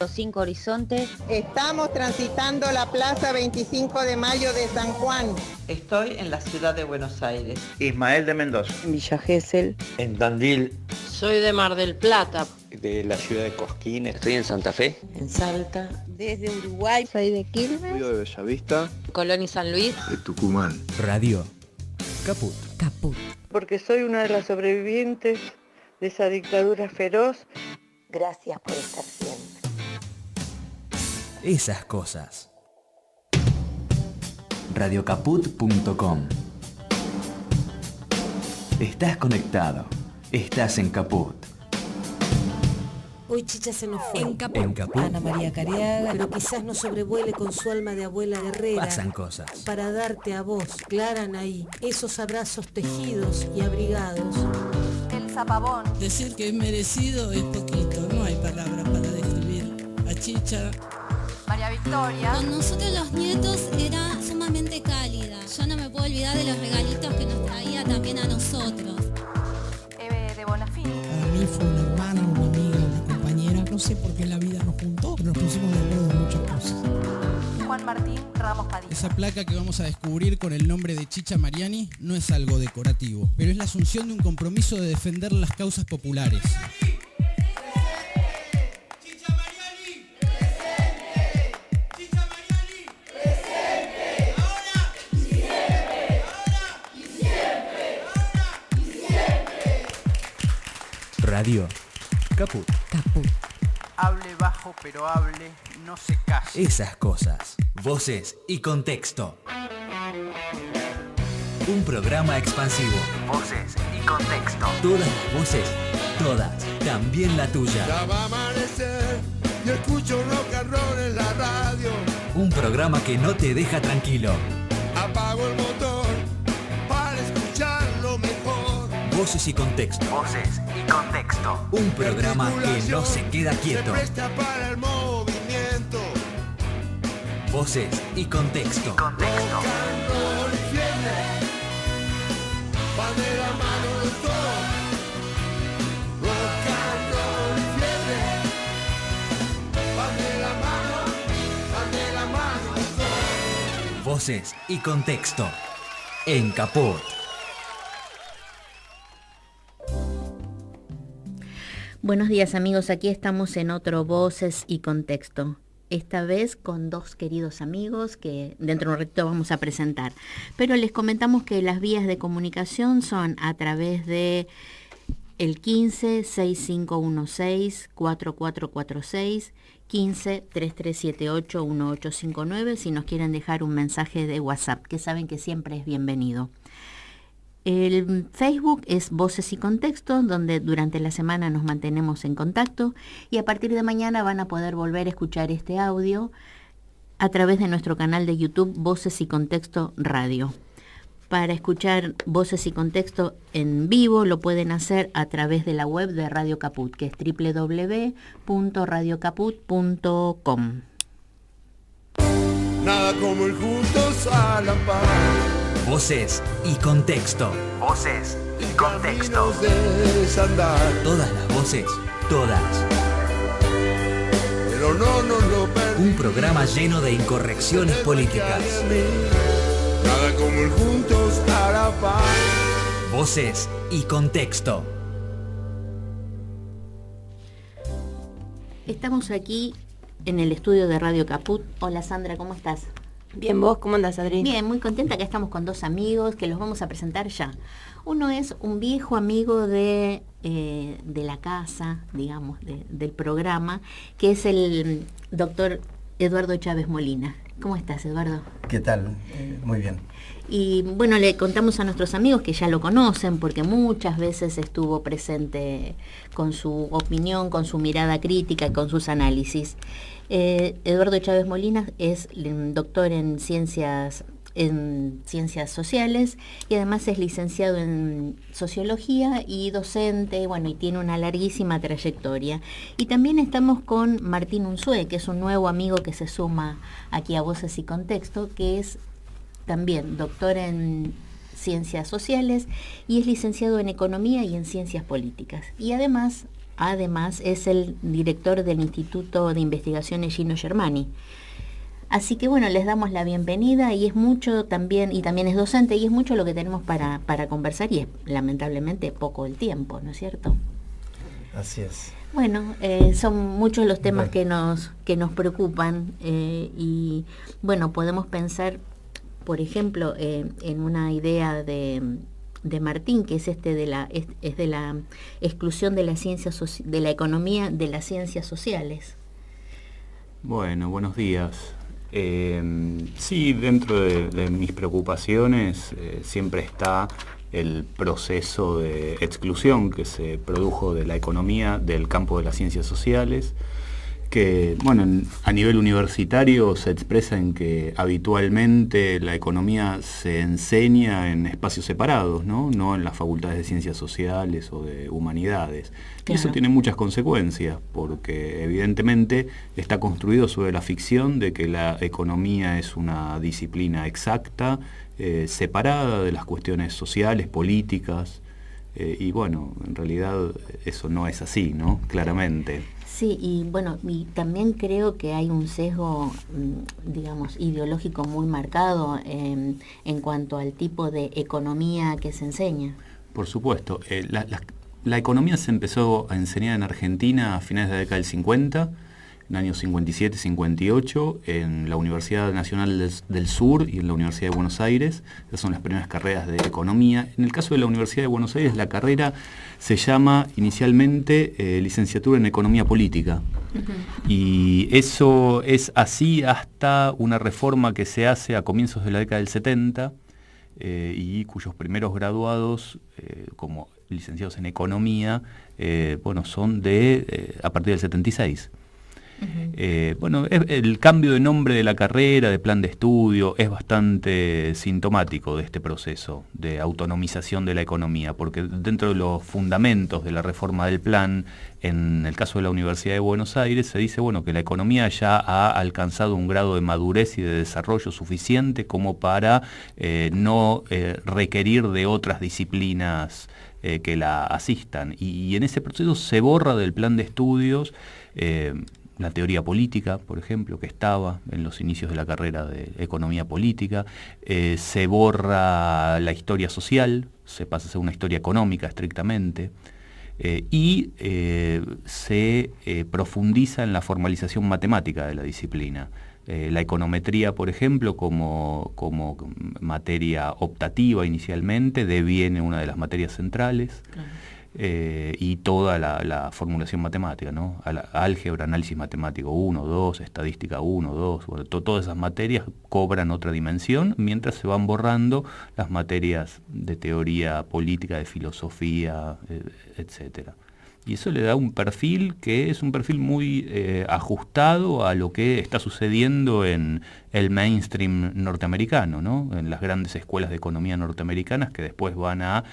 Los 5 Horizontes. Estamos transitando la Plaza 25 de Mayo de San Juan. Estoy en la ciudad de Buenos Aires. Ismael de Mendoza. En Villa Gesell. En Tandil. Soy de Mar del Plata. De la ciudad de Cosquín. Estoy en Santa Fe. En Salta. Desde Uruguay. Soy de Quilmes. Soy de Bellavista. Colón y San Luis. De Tucumán. Radio Caput. Caput. Porque soy una de las sobrevivientes de esa dictadura feroz. Gracias por estar siempre. Esas cosas. Radiocaput.com. Estás conectado. Estás en Caput. Hoy Chicha se nos fue. En Caput. Ana María Cariaga, pero quizás no sobrevuele con su alma de abuela guerrera. Pasan cosas. Para darte a vos, Clara Anaí, esos abrazos tejidos y abrigados. El zapabón. Decir que es merecido es poquito, no hay palabras para describir a Chicha. María Victoria. Con nosotros los nietos era sumamente cálida. Yo no me puedo olvidar de los regalitos que nos traía también a nosotros. Eve de Bonafini. Para mí fue una hermana, una amiga, una compañera. No sé por qué la vida nos juntó, pero nos pusimos de acuerdo en muchas cosas. Juan Martín Ramos Padilla. Esa placa que vamos a descubrir con el nombre de Chicha Mariani no es algo decorativo, pero es la asunción de un compromiso de defender las causas populares. Radio Caput. Caput. Hable bajo pero hable, no se calle. Esas cosas. Voces y contexto. Un programa expansivo. Voces y contexto. Todas las voces, todas, también la tuya. Ya va a amanecer y escucho rock and roll en la radio. Un programa que no te deja tranquilo. Apago el motor para escucharlo mejor. Voces y contexto. Voces y contexto. Un programa que no se queda quieto. Se presta para el movimiento. Voces y contexto. Contexto. Rock and roll y fiebre. Van de la mano los dos. Rock and roll y fiebre. Van de la mano los dos. Voces y contexto. En Caput. Buenos días amigos, aquí estamos en otro Voces y Contexto. Esta vez con dos queridos amigos que dentro de un ratito vamos a presentar. Pero les comentamos que las vías de comunicación son a través de el 15-6516-4446, 15-3378-1859, si nos quieren dejar un mensaje de WhatsApp, que saben que siempre es bienvenido. El Facebook es Voces y Contexto, donde durante la semana nos mantenemos en contacto y a partir de mañana van a poder volver a escuchar este audio a través de nuestro canal de YouTube Voces y Contexto Radio. Para escuchar Voces y Contexto en vivo lo pueden hacer a través de la web de Radio Caput, que es www.radiocaput.com. Nada como ir juntos a la paz. Voces y contexto. Voces y contexto. Todas las voces, todas. Pero no nos lo perdimos. Un programa lleno de incorrecciones políticas. Nada como ir juntos a la paz. Voces y contexto. Estamos aquí en el estudio de Radio Caput. Hola Sandra, ¿cómo estás? Bien, ¿vos cómo andás, Adri? Bien, muy contenta que estamos con dos amigos que los vamos a presentar ya. Uno es un viejo amigo de la casa, digamos, del programa, que es el doctor Eduardo Chávez Molina. ¿Cómo estás, Eduardo? ¿Qué tal? Muy bien. Y bueno, le contamos a nuestros amigos que ya lo conocen, porque muchas veces estuvo presente con su opinión, con su mirada crítica, con sus análisis. Eduardo Chávez Molina es doctor en ciencias sociales y además es licenciado en sociología y docente, bueno, y tiene una larguísima trayectoria. Y también estamos con Martín Unzué, que es un nuevo amigo que se suma aquí a Voces y Contexto, que es también doctor en ciencias sociales y es licenciado en economía y en ciencias políticas. Y además además es el director del Instituto de Investigaciones Gino Germani. Así que bueno, les damos la bienvenida y es mucho también, y también es docente, y es mucho lo que tenemos para conversar y es lamentablemente poco el tiempo, ¿no es cierto? Así es. Bueno, son muchos los temas que nos preocupan y bueno, podemos pensar, por ejemplo, en una idea de Martín, que es de la exclusión de la ciencia de la economía de las ciencias sociales. Bueno, buenos días. Sí, dentro de mis preocupaciones siempre está el proceso de exclusión que se produjo de la economía del campo de las ciencias sociales, que bueno, a nivel universitario se expresa en que habitualmente la economía se enseña en espacios separados, no en las facultades de ciencias sociales o de humanidades. Claro. Y eso tiene muchas consecuencias, porque evidentemente está construido sobre la ficción de que la economía es una disciplina exacta, separada de las cuestiones sociales, políticas, y bueno, en realidad eso no es así, ¿no? Claramente. Sí, y bueno, y también creo que hay un sesgo, digamos, ideológico muy marcado en cuanto al tipo de economía que se enseña. Por supuesto. La economía se empezó a enseñar en Argentina a finales de la década del 50, en años 57, 58, en la Universidad Nacional del Sur y en la Universidad de Buenos Aires. Esas son las primeras carreras de economía. En el caso de la Universidad de Buenos Aires, la carrera se llama inicialmente licenciatura en Economía Política. Uh-huh. Y eso es así hasta una reforma que se hace a comienzos de la década del 70 y cuyos primeros graduados, como licenciados en Economía, son a partir del 76. Uh-huh. Bueno, el cambio de nombre de la carrera, de plan de estudio, es bastante sintomático de este proceso de autonomización de la economía, porque dentro de los fundamentos de la reforma del plan, en el caso de la Universidad de Buenos Aires, se dice que la economía ya ha alcanzado un grado de madurez y de desarrollo suficiente como para no requerir de otras disciplinas que la asistan. Y en ese proceso se borra del plan de estudios la teoría política, por ejemplo, que estaba en los inicios de la carrera de economía política, se borra la historia social, se pasa a ser una historia económica estrictamente, y se profundiza en la formalización matemática de la disciplina. La econometría, por ejemplo, como materia optativa inicialmente, deviene una de las materias centrales. Claro. Y toda la formulación matemática, ¿no? Álgebra, análisis matemático 1, 2, estadística 1, 2, todas esas materias cobran otra dimensión, mientras se van borrando las materias de teoría política, de filosofía, etcétera. Y eso le da un perfil que es un perfil muy ajustado a lo que está sucediendo en el mainstream norteamericano, ¿no? En las grandes escuelas de economía norteamericanas que después van a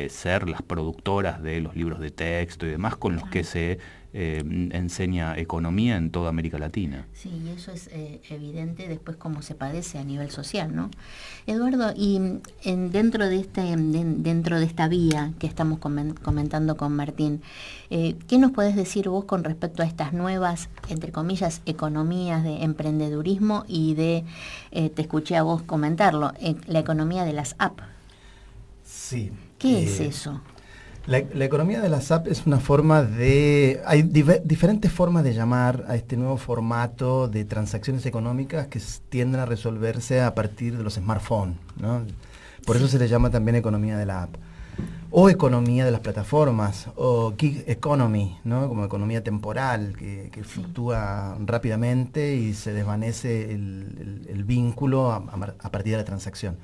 ser las productoras de los libros de texto y demás con los que se enseña economía en toda América Latina. Sí, y eso es evidente después cómo se padece a nivel social, ¿no? Eduardo, y dentro de esta vía que estamos comentando con Martín, ¿qué nos podés decir vos con respecto a estas nuevas, entre comillas, economías de emprendedurismo y te escuché a vos comentarlo, la economía de las apps? Sí. ¿Qué es eso? La economía de las apps es una forma de... Hay diferentes formas de llamar a este nuevo formato de transacciones económicas que tienden a resolverse a partir de los smartphones, ¿no? Por eso se le llama también economía de la app. O economía de las plataformas, o gig economy, ¿no? Como economía temporal, que fluctúa rápidamente y se desvanece el vínculo a partir de la transacción.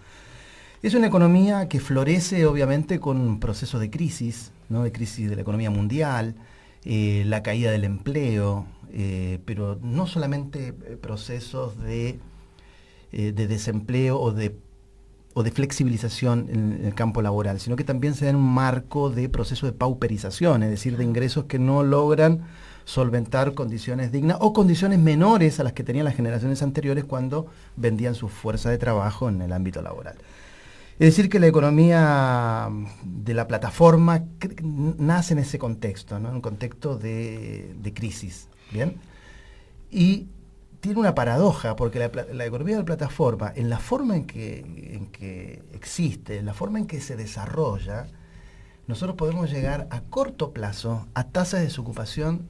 Es una economía que florece obviamente con un proceso de crisis, ¿no? De crisis de la economía mundial, la caída del empleo, pero no solamente procesos de desempleo o de flexibilización en el campo laboral, sino que también se da en un marco de proceso de pauperización, es decir, de ingresos que no logran solventar condiciones dignas o condiciones menores a las que tenían las generaciones anteriores cuando vendían su fuerza de trabajo en el ámbito laboral. Es decir, que la economía de la plataforma nace en ese contexto, ¿no? En un contexto de crisis, ¿bien? Y tiene una paradoja, porque la economía de la plataforma, en la forma en que existe, en la forma en que se desarrolla, nosotros podemos llegar a corto plazo a tasas de desocupación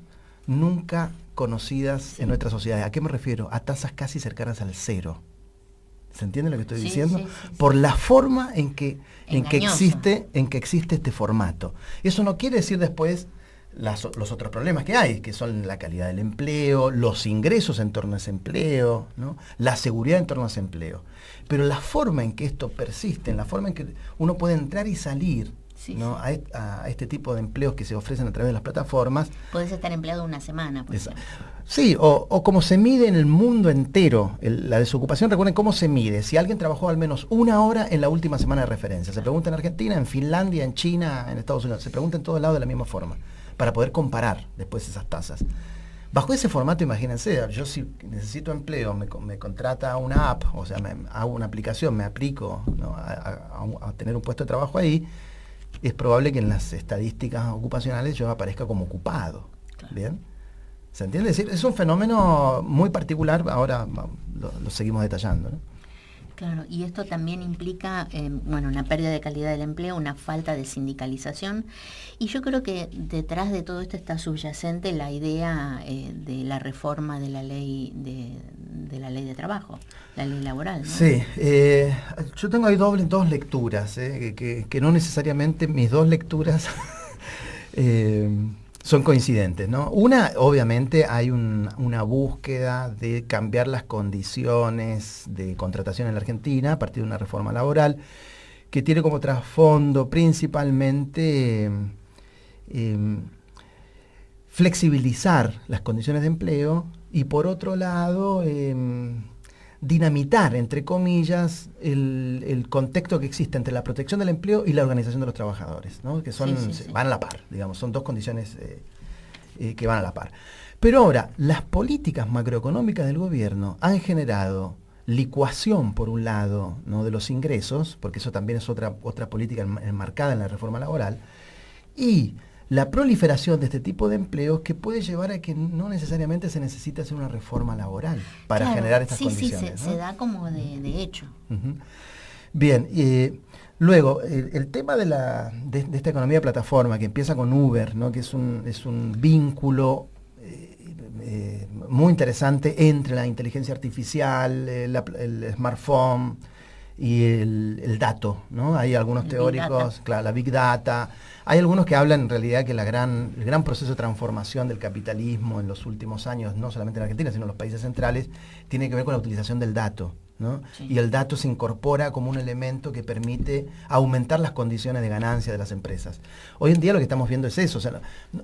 nunca conocidas en nuestra sociedad. ¿A qué me refiero? A tasas casi cercanas al cero. ¿Se entiende lo que estoy diciendo? Sí. Por la forma en que existe este formato. Eso no quiere decir después los otros problemas que hay, que son la calidad del empleo, los ingresos en torno a ese empleo, ¿no? La seguridad en torno a ese empleo. Pero la forma en que esto persiste, en la forma en que uno puede entrar y salir, ¿no? A este tipo de empleos que se ofrecen a través de las plataformas. Podés estar empleado una semana, por ejemplo. Sí, o como se mide en el mundo entero. La desocupación, recuerden cómo se mide. Si alguien trabajó al menos 1 hora en la última semana de referencia. Se pregunta en Argentina, en Finlandia, en China, en Estados Unidos. Se pregunta en todos lados de la misma forma, para poder comparar después esas tasas. Bajo ese formato, imagínense, yo si necesito empleo, me contrata una app, o sea, hago una aplicación, me aplico, ¿no? a tener un puesto de trabajo ahí, es probable que en las estadísticas ocupacionales yo aparezca como ocupado. Claro. ¿Bien? ¿Se entiende? Es decir, es un fenómeno muy particular, ahora lo seguimos detallando, ¿no? Claro, y esto también implica, una pérdida de calidad del empleo, una falta de sindicalización, y yo creo que detrás de todo esto está subyacente la idea de la reforma de la ley de la ley de trabajo, la ley laboral, ¿no? Sí, yo tengo ahí dos lecturas, que no necesariamente mis dos lecturas son coincidentes, ¿no? Una, obviamente, hay una búsqueda de cambiar las condiciones de contratación en la Argentina a partir de una reforma laboral que tiene como trasfondo principalmente flexibilizar las condiciones de empleo y, por otro lado, dinamitar, entre comillas, el contexto que existe entre la protección del empleo y la organización de los trabajadores, ¿no? Que son, van a la par, digamos, son dos condiciones que van a la par. Pero ahora, las políticas macroeconómicas del gobierno han generado licuación, por un lado, ¿no? de los ingresos, porque eso también es otra política enmarcada en la reforma laboral, y la proliferación de este tipo de empleos que puede llevar a que no necesariamente se necesite hacer una reforma laboral para generar estas condiciones. Sí, se da como de hecho. Uh-huh. Bien, luego, el tema de esta economía de plataforma que empieza con Uber, ¿no? que es un vínculo muy interesante entre la inteligencia artificial, el smartphone y el dato, ¿no? Hay algunos teóricos, claro, la Big Data. Hay algunos que hablan en realidad que el gran proceso de transformación del capitalismo en los últimos años, no solamente en Argentina, sino en los países centrales, tiene que ver con la utilización del dato, ¿no? Sí. Y el dato se incorpora como un elemento que permite aumentar las condiciones de ganancia de las empresas. Hoy en día lo que estamos viendo es eso, o sea,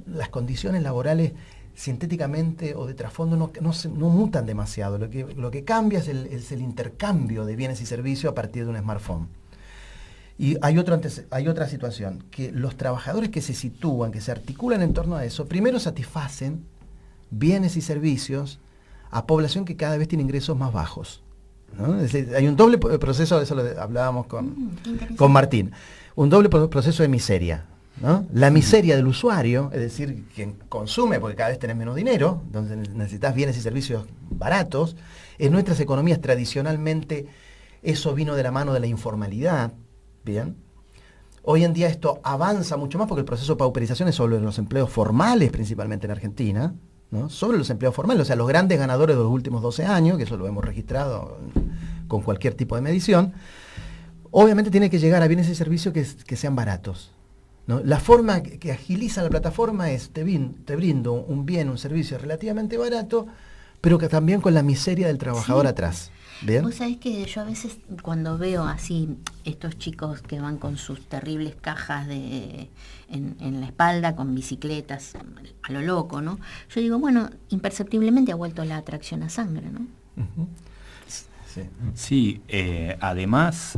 las condiciones laborales sintéticamente o de trasfondo no mutan demasiado. Lo que cambia es el intercambio de bienes y servicios a partir de un smartphone. Y hay otra situación, que los trabajadores que se sitúan, que se articulan en torno a eso, primero satisfacen bienes y servicios a población que cada vez tiene ingresos más bajos, ¿no? Es decir, hay un doble proceso, de eso lo hablábamos con Martín, un doble proceso de miseria, ¿no? La miseria del usuario, es decir, quien consume, porque cada vez tenés menos dinero, entonces necesitas bienes y servicios baratos. En nuestras economías tradicionalmente eso vino de la mano de la informalidad. Bien. Hoy en día esto avanza mucho más porque el proceso de pauperización es sobre los empleos formales, principalmente en Argentina, ¿no? Sobre los empleos formales, o sea, los grandes ganadores de los últimos 12 años, que eso lo hemos registrado con cualquier tipo de medición, obviamente tiene que llegar a bienes y servicios que sean baratos, ¿no? La forma que agiliza la plataforma es, te brindo un bien, un servicio relativamente barato, pero que también con la miseria del trabajador atrás. ¿Bien? Vos sabés que yo a veces cuando veo así estos chicos que van con sus terribles cajas en la espalda, con bicicletas, a lo loco, ¿no? Yo digo, bueno, imperceptiblemente ha vuelto la atracción a sangre, ¿no? Uh-huh. Sí, además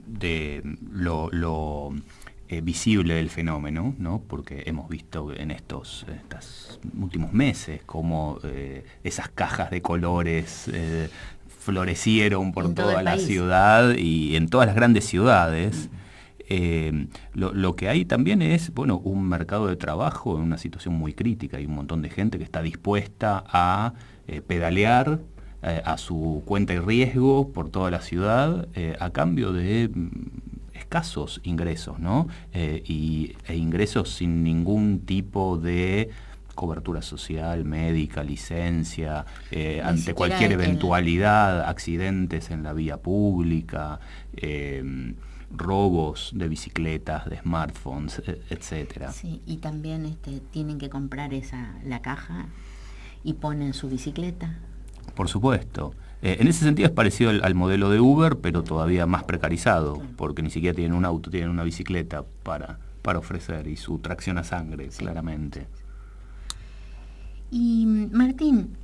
de lo visible del fenómeno, ¿no? Porque hemos visto en estos últimos meses cómo esas cajas de colores florecieron por En todo toda el la país. ciudad y en todas las grandes ciudades. Lo que hay también es, bueno, un mercado de trabajo en una situación muy crítica. Hay un montón de gente que está dispuesta a pedalear a su cuenta y riesgo por toda la ciudad a cambio de escasos ingresos, ¿no? E ingresos sin ningún tipo de cobertura social, médica, licencia, ante cualquier eventualidad, accidentes en la vía pública, robos de bicicletas, de smartphones, etcétera. Sí, y también tienen que comprar la caja y ponen su bicicleta. Por supuesto. En ese sentido es parecido al modelo de Uber, pero todavía más precarizado, porque ni siquiera tienen un auto, tienen una bicicleta para ofrecer y su tracción a sangre, claramente. Y Martín,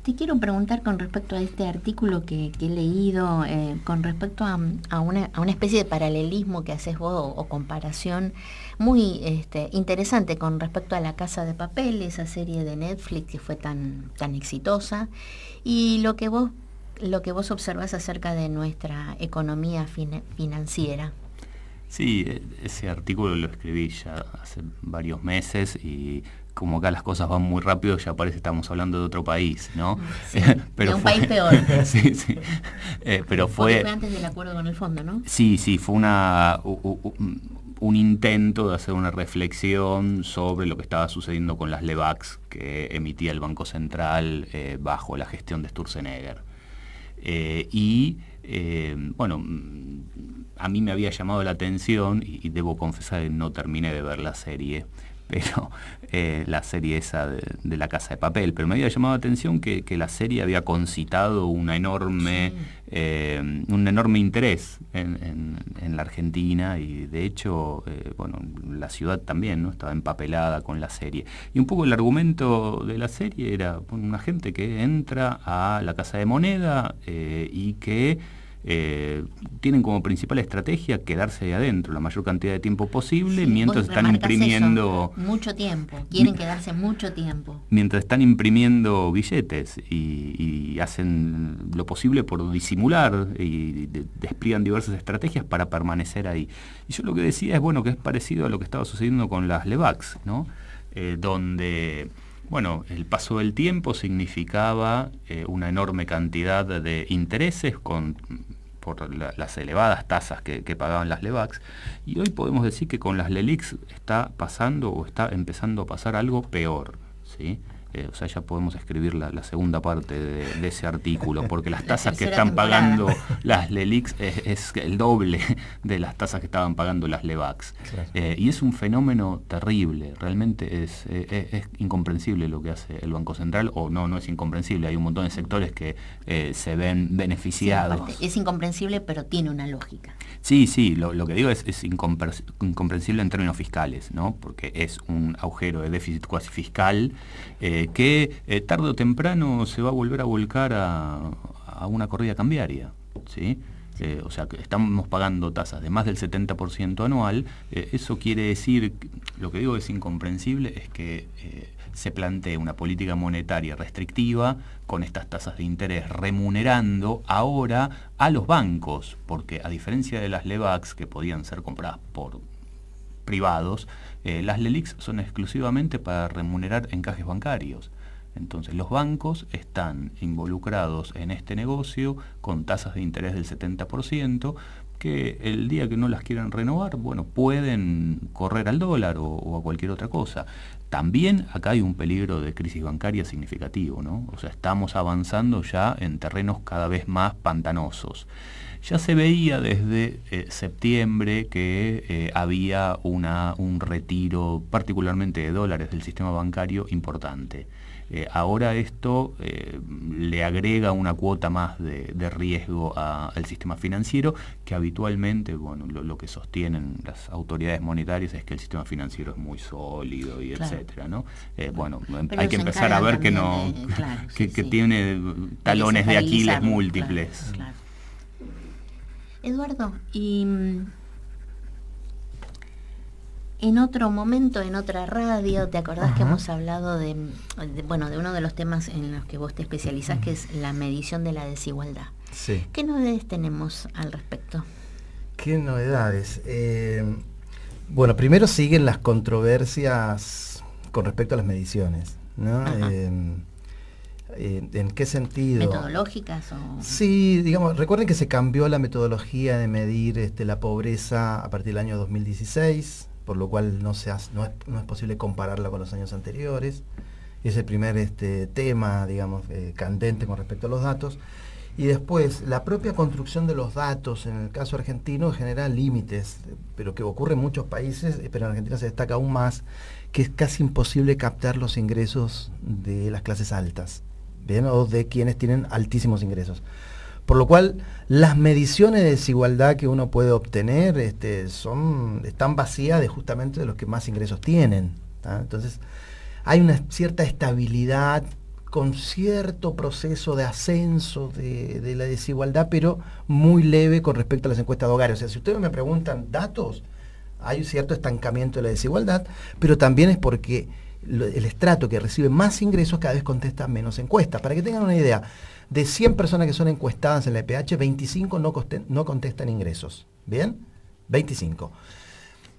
te quiero preguntar con respecto a este artículo que he leído, con respecto a una especie de paralelismo que haces vos o comparación muy interesante con respecto a La Casa de Papel, esa serie de Netflix que fue tan exitosa, y lo que vos observás acerca de nuestra economía financiera. Sí, ese artículo lo escribí ya hace varios meses y como acá las cosas van muy rápido, ya parece que estamos hablando de otro país, ¿no? Sí, pero de un país peor. Sí. Pero fue antes del acuerdo con el fondo, ¿no? Sí, fue un intento de hacer una reflexión sobre lo que estaba sucediendo con las LEBACs que emitía el Banco Central bajo la gestión de Sturzenegger. Bueno, a mí me había llamado la atención, y debo confesar que no terminé de ver la serie, pero la serie esa de La Casa de Papel, pero me había llamado la atención que la serie había concitado un enorme interés en la Argentina, y de hecho, bueno, la ciudad también, ¿no? Estaba empapelada con la serie. Y un poco el argumento de la serie era una gente que entra a la Casa de Moneda y que tienen como principal estrategia quedarse ahí adentro la mayor cantidad de tiempo posible, mientras están imprimiendo mucho tiempo, quieren quedarse mucho tiempo. Mientras están imprimiendo billetes y hacen lo posible por disimular y despliegan diversas estrategias para permanecer ahí. Y yo lo que decía es, bueno, que es parecido a lo que estaba sucediendo con las LEBACs, ¿no? Donde, bueno, el paso del tiempo significaba una enorme cantidad de intereses por las elevadas tasas que pagaban las LEBACs, y hoy podemos decir que con las LELIQs está pasando o está empezando a pasar algo peor, ¿sí? O sea, ya podemos escribir la segunda parte de ese artículo, porque las tasas que están pagando las LELIQs es el doble de las tasas que estaban pagando las LEBACs. Claro. Y es un fenómeno terrible, realmente es incomprensible lo que hace el Banco Central, o no es incomprensible, hay un montón de sectores que se ven beneficiados. Sí, es incomprensible, pero tiene una lógica. Sí, lo que digo es incomprensible en términos fiscales, ¿no? Porque es un agujero de déficit cuasi fiscal que tarde o temprano se va a volver a volcar a una corrida cambiaria, ¿sí? O sea, que estamos pagando tasas de más del 70% anual. Eso quiere decir, lo que digo es incomprensible, es que se plantee una política monetaria restrictiva con estas tasas de interés remunerando ahora a los bancos, porque a diferencia de las LEBACs que podían ser compradas por privados, las LELIQs son exclusivamente para remunerar encajes bancarios. Entonces los bancos están involucrados en este negocio con tasas de interés del 70%, que el día que no las quieran renovar, bueno, pueden correr al dólar o a cualquier otra cosa. También acá hay un peligro de crisis bancaria significativo, ¿no? O sea, estamos avanzando ya en terrenos cada vez más pantanosos. Ya se veía desde septiembre que había un retiro, particularmente de dólares, del sistema bancario importante. Ahora esto le agrega una cuota más de riesgo al sistema financiero, que habitualmente, bueno, lo que sostienen las autoridades monetarias es que el sistema financiero es muy sólido y claro, etcétera, ¿no? Bueno, hay que empezar a ver que no, claro, que tiene talones de Aquiles múltiples. Claro. Eduardo, y En otro momento, en otra radio, ¿te acordás que hemos hablado de uno de los temas en los que vos te especializás, que es la medición de la desigualdad? Sí. ¿Qué novedades tenemos al respecto? ¿Qué novedades? Bueno, primero siguen las controversias con respecto a las mediciones, ¿no? ¿En qué sentido? ¿Metodológicas o...? Sí, digamos, recuerden que se cambió la metodología de medir la pobreza a partir del año 2016, por lo cual no es posible compararla con los años anteriores. Es el primer tema, digamos, candente con respecto a los datos. Y después, la propia construcción de los datos, en el caso argentino, genera límites, pero que ocurre en muchos países, pero en Argentina se destaca aún más, que es casi imposible captar los ingresos de las clases altas, ¿bien? O de quienes tienen altísimos ingresos. Por lo cual, las mediciones de desigualdad que uno puede obtener están vacías justamente de los que más ingresos tienen, ¿tá? Entonces, hay una cierta estabilidad con cierto proceso de ascenso de la desigualdad, pero muy leve con respecto a las encuestas de hogares. O sea, si ustedes me preguntan datos, hay un cierto estancamiento de la desigualdad, pero también es porque el estrato que recibe más ingresos cada vez contesta menos encuestas. Para que tengan una idea, de 100 personas que son encuestadas en la EPH, 25 no contestan ingresos. ¿Bien? 25.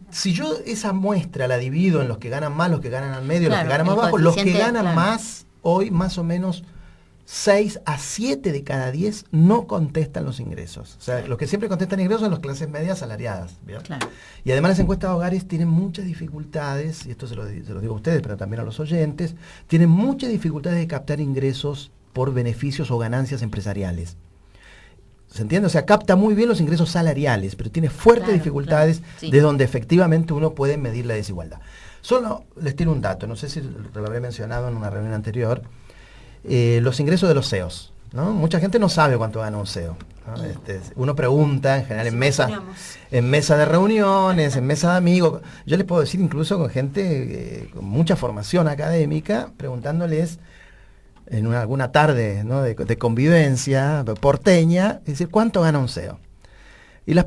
Si yo esa muestra la divido en los que ganan más, los que ganan al medio, los que ganan más bajo, los que ganan más, hoy más o menos 6 a 7 de cada 10 no contestan los ingresos. O sea, los que siempre contestan ingresos son las clases medias salariadas. ¿Bien? Claro. Y además las encuestas de hogares tienen muchas dificultades, y esto se lo digo a ustedes, pero también a los oyentes, tienen muchas dificultades de captar ingresos por beneficios o ganancias empresariales. ¿Se entiende? O sea, capta muy bien los ingresos salariales, pero tiene fuertes dificultades de donde efectivamente uno puede medir la desigualdad. Solo les tiro un dato, no sé si lo habré mencionado en una reunión anterior, los ingresos de los CEOs, ¿no? Mucha gente no sabe cuánto gana un CEO, ¿no? Uno pregunta, en general, en mesa de reuniones, en mesa de amigos. Yo les puedo decir incluso con gente con mucha formación académica, preguntándoles en alguna tarde, ¿no?, de convivencia porteña, es decir, ¿cuánto gana un CEO? Y las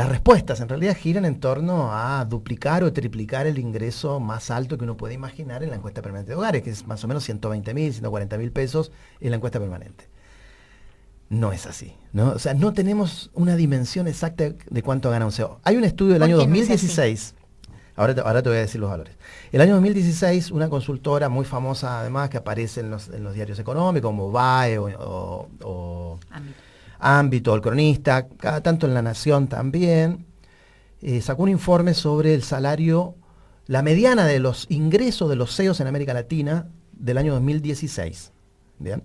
respuestas en realidad giran en torno a duplicar o triplicar el ingreso más alto que uno puede imaginar en la encuesta permanente de hogares, que es más o menos 120.000, 140.000 pesos en la encuesta permanente. No es así, ¿no? O sea, no tenemos una dimensión exacta de cuánto gana un CEO. Hay un estudio del año 2016, ahora te voy a decir los valores. El año 2016, una consultora muy famosa además, que aparece en los diarios económicos, como BAE o Ámbito, el Cronista, cada tanto en La Nación también, sacó un informe sobre el salario, la mediana de los ingresos de los CEOs en América Latina del año 2016. ¿Bien?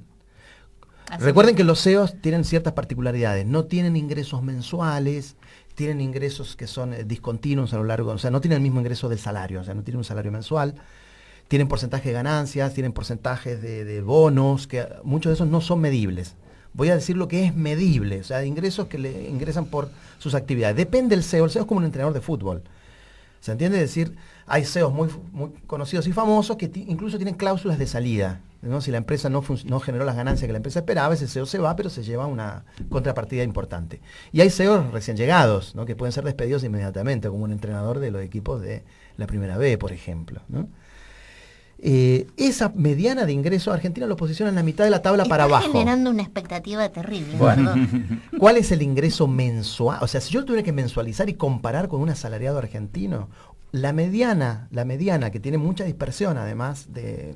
Recuerden que los CEOs tienen ciertas particularidades, no tienen ingresos mensuales, tienen ingresos que son discontinuos a lo largo, o sea, no tienen el mismo ingreso del salario, o sea, no tienen un salario mensual, tienen porcentaje de ganancias, tienen porcentajes de bonos, que muchos de esos no son medibles. Voy a decir lo que es medible, o sea, ingresos que le ingresan por sus actividades. Depende del CEO, el CEO es como un entrenador de fútbol. ¿Se entiende? Es decir, hay CEOs muy conocidos y famosos que incluso tienen cláusulas de salida, ¿no? Si la empresa no generó las ganancias que la empresa esperaba, ese CEO se va, pero se lleva una contrapartida importante. Y hay CEOs recién llegados, ¿no?, que pueden ser despedidos inmediatamente, como un entrenador de los equipos de la Primera B, por ejemplo, ¿no? Esa mediana de ingresos, Argentina lo posiciona en la mitad de la tabla para abajo. Está generando una expectativa terrible. Bueno, ¿cuál es el ingreso mensual? O sea, si yo tuviera que mensualizar y comparar con un asalariado argentino, la mediana que tiene mucha dispersión además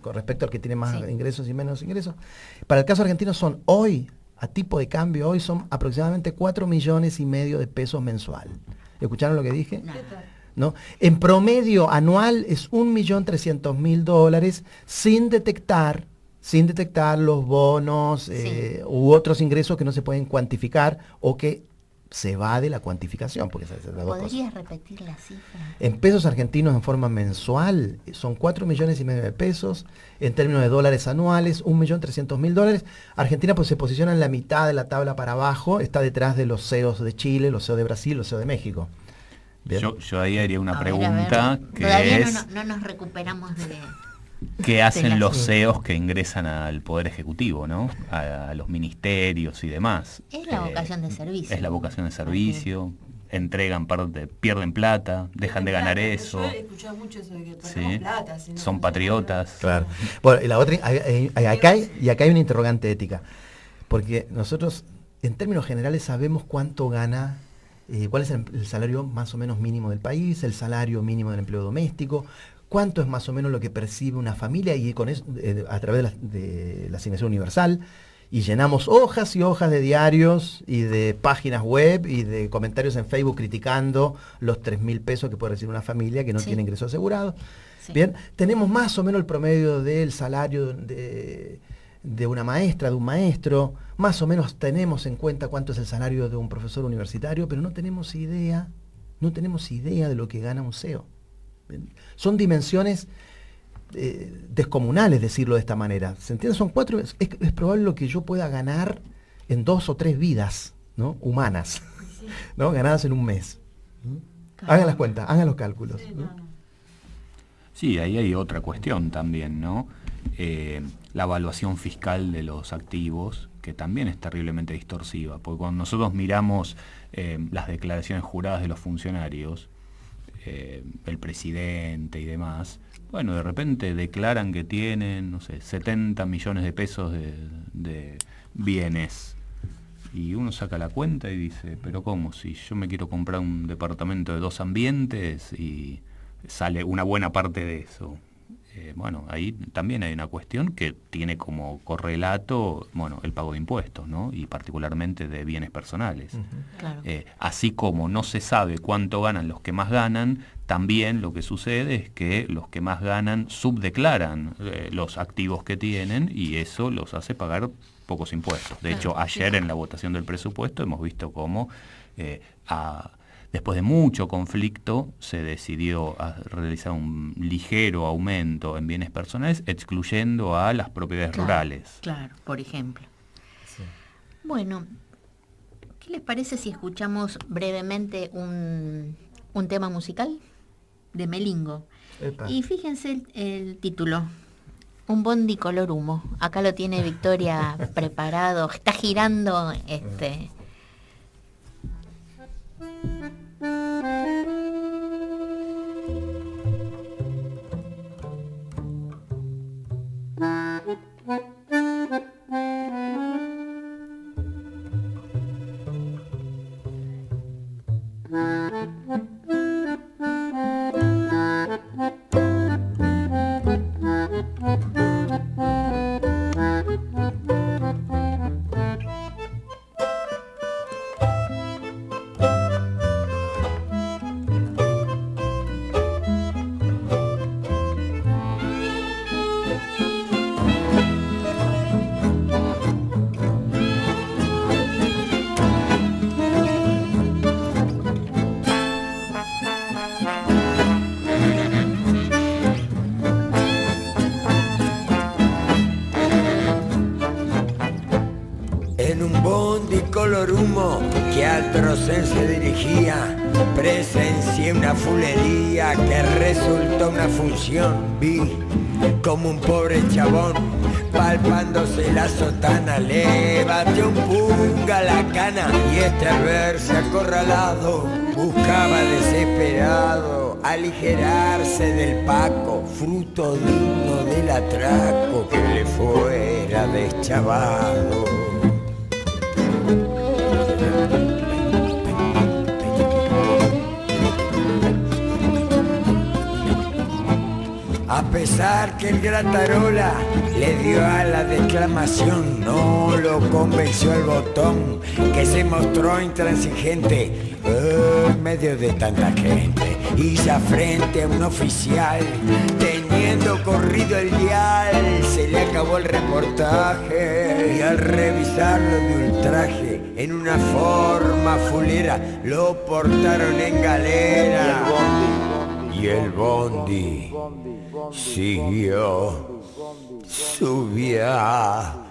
con respecto al que tiene más ingresos y menos ingresos, para el caso argentino son hoy, a tipo de cambio hoy, son aproximadamente 4,5 millones de pesos mensual. ¿Escucharon lo que dije? ¿No? En promedio anual es $1.300.000 sin detectar los bonos u otros ingresos que no se pueden cuantificar o que se va de la cuantificación. Porque ¿podrías repetir la cifra? En pesos argentinos en forma mensual son 4,5 millones de pesos, en términos de dólares anuales, $1.300.000. Argentina pues se posiciona en la mitad de la tabla para abajo, está detrás de los CEOs de Chile, los CEOs de Brasil, los CEOs de México. Yo ahí haría una pregunta que todavía es... no nos recuperamos de... ¿Qué hacen los CEOs que ingresan al Poder Ejecutivo, ¿no? A los ministerios y demás? Es la vocación de servicio. Es la vocación de servicio. entregan parte, pierden plata, dejan de ganar eso. Yo he escuchado mucho eso de que perdemos Sí. plata. Si no Son hacemos patriotas. Claro. Bueno, y la otra, acá hay una interrogante ética, porque nosotros en términos generales sabemos cuánto gana, cuál es el salario más o menos mínimo del país, el salario mínimo del empleo doméstico, cuánto es más o menos lo que percibe una familia, y con eso, a través de la asignación universal, y llenamos hojas y hojas de diarios y de páginas web y de comentarios en Facebook criticando los 3.000 pesos que puede recibir una familia que no tiene ingreso asegurado. Sí. Bien, tenemos más o menos el promedio del salario de una maestra, de un maestro, más o menos tenemos en cuenta cuánto es el salario de un profesor universitario, pero no tenemos idea de lo que gana un CEO. Bien, son dimensiones descomunales, decirlo de esta manera. ¿Se entiende? Son 4, es probable lo que yo pueda ganar en 2 o 3 vidas, ¿no? Humanas, Sí. ¿no? Ganadas en un mes. Hagan las cuentas, hagan los cálculos. Sí, ¿no? Sí, ahí hay otra cuestión también, ¿no? La evaluación fiscal de los activos, que también es terriblemente distorsiva, porque cuando nosotros miramos las declaraciones juradas de los funcionarios, el presidente y demás, bueno, de repente declaran que tienen, no sé, 70 millones de pesos de bienes. Y uno saca la cuenta y dice, pero ¿cómo? Si yo me quiero comprar un departamento de 2 ambientes y sale una buena parte de eso. Bueno, ahí también hay una cuestión que tiene como correlato, bueno, el pago de impuestos, ¿no? Y particularmente de bienes personales. Claro. Así como no se sabe cuánto ganan los que más ganan, también lo que sucede es que los que más ganan subdeclaran los activos que tienen, y eso los hace pagar pocos impuestos. De hecho, ayer en la votación del presupuesto hemos visto cómo después de mucho conflicto se decidió realizar un ligero aumento en bienes personales, excluyendo a las propiedades rurales. Claro, por ejemplo. Sí. Bueno, ¿qué les parece si escuchamos brevemente un tema musical de Melingo? Epa. Y fíjense el título, Un bondi color humo. Acá lo tiene Victoria preparado, está girando color humo que al Trocén se dirigía, presencié una fulería que resultó una función. Vi como un pobre chabón palpándose la sotana, le batió un punga a la cana y este al verse acorralado buscaba desesperado aligerarse del paco, fruto digno del atraco que le fuera deschavado. A pesar que el Gratarola le dio a la declamación, no lo convenció el botón, que se mostró intransigente en medio de tanta gente. Y ya frente a un oficial, teniendo corrido el dial, se le acabó el reportaje. Y al revisarlo de ultraje, en una forma fulera, lo portaron en galera. Y el bondi siguió su viaje.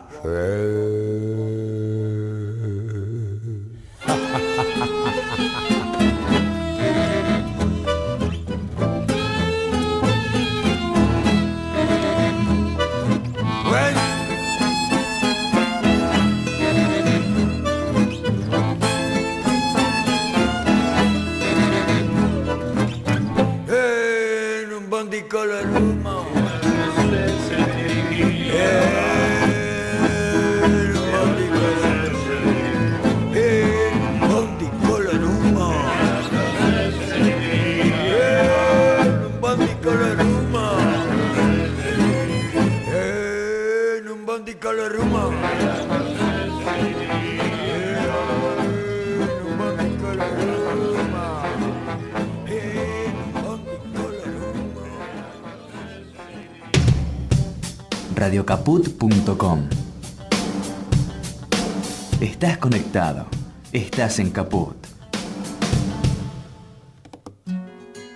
radiocaput.com. Estás conectado. Estás en Caput.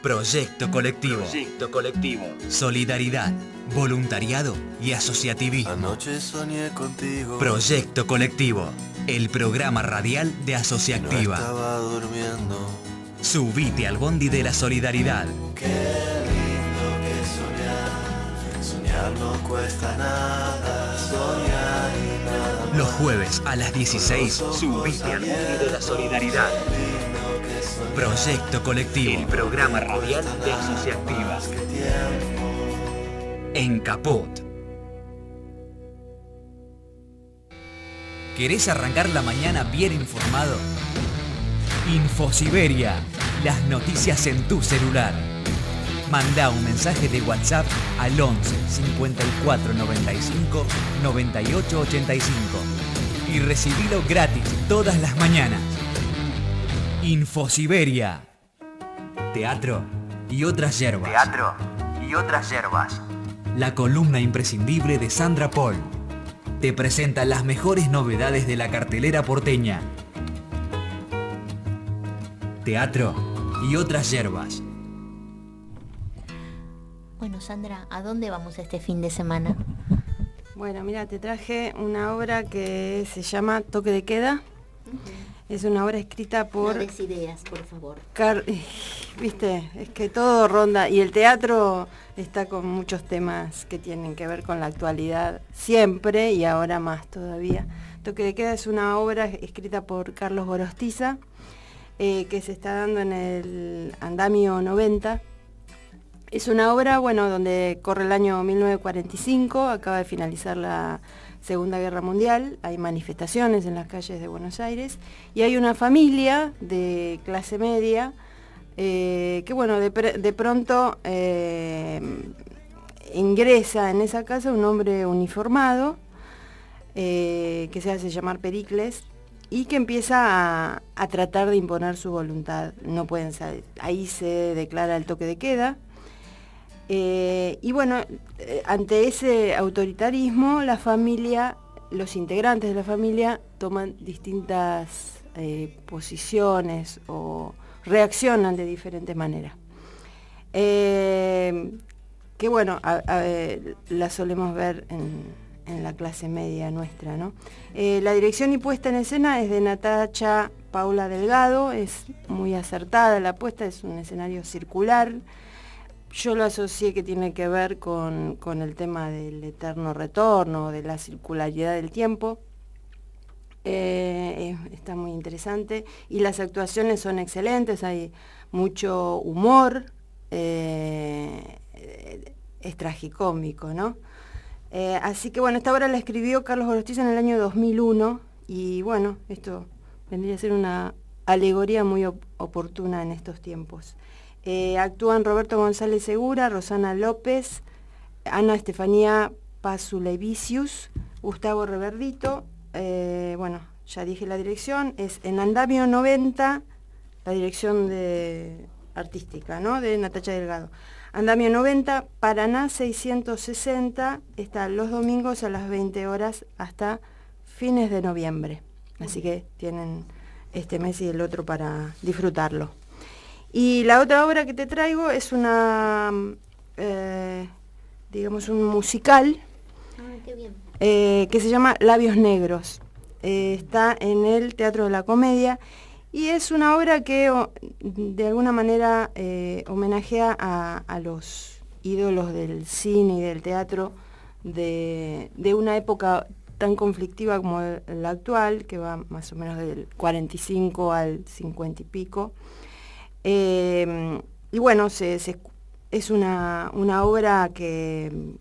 Proyecto colectivo. Proyecto colectivo. Solidaridad, voluntariado y asociativismo. Anoche soñé contigo. Proyecto colectivo. El programa radial de Asociactiva. No estaba durmiendo. Subite al bondi de la solidaridad. Qué lindo que soñar. Soñar no cuesta nada. Soñar y nada más. Los jueves a las 16, subite al bondi de la solidaridad. Proyecto colectivo. El programa radial de Asociactiva. En Caput. ¿Querés arrancar la mañana bien informado? Infosiberia. Las noticias en tu celular. Manda un mensaje de WhatsApp al 11 54 95 98 85 y recibilo gratis todas las mañanas. Infosiberia. Teatro y otras hierbas. Teatro y otras hierbas. La columna imprescindible de Sandra Paul te presenta las mejores novedades de la cartelera porteña. Teatro y otras hierbas. Bueno, Sandra, ¿a dónde vamos este fin de semana? Bueno, mira, te traje una obra que se llama Toque de Queda. Es una obra escrita por... No des ideas, por favor. Viste, es que todo ronda, y el teatro está con muchos temas que tienen que ver con la actualidad, siempre y ahora más todavía. Toque de Queda es una obra escrita por Carlos Gorostiza, que se está dando en el Andamio 90. Es una obra, bueno, donde corre el año 1945, acaba de finalizar la Segunda Guerra Mundial, hay manifestaciones en las calles de Buenos Aires y hay una familia de clase media que, bueno, de pronto ingresa en esa casa un hombre uniformado que se hace llamar Pericles y que empieza a tratar de imponer su voluntad. No pueden salir. Ahí se declara el toque de queda. Y bueno, ante ese autoritarismo, la familia, los integrantes de la familia toman distintas posiciones o reaccionan de diferentes maneras. Que bueno, la solemos ver en la clase media nuestra, ¿no? La dirección y puesta en escena es de Natacha Paula Delgado, es muy acertada la puesta, es un escenario circular. Yo lo asocié que tiene que ver con el tema del eterno retorno, de la circularidad del tiempo. Está muy interesante y las actuaciones son excelentes, hay mucho humor, es tragicómico, ¿no? Así que bueno, esta obra la escribió Carlos Gorostiza en el año 2001 y bueno, esto vendría a ser una alegoría muy oportuna en estos tiempos. Actúan Roberto González Segura, Rosana López, Ana Estefanía Pazulevicius, Gustavo Reverdito. Bueno, ya dije la dirección, es en Andamio 90, la dirección artística, ¿no? De Natacha Delgado. Andamio 90, Paraná 660, está los domingos a las 20 horas hasta fines de noviembre. Así que tienen este mes y el otro para disfrutarlo. Y la otra obra que te traigo es una, digamos, un musical qué bien. Que se llama Labios Negros. Está en el Teatro de la Comedia y es una obra que de alguna manera homenajea a los ídolos del cine y del teatro de una época tan conflictiva como la actual, que va más o menos del 45 al 50 y pico. Y bueno, es una obra que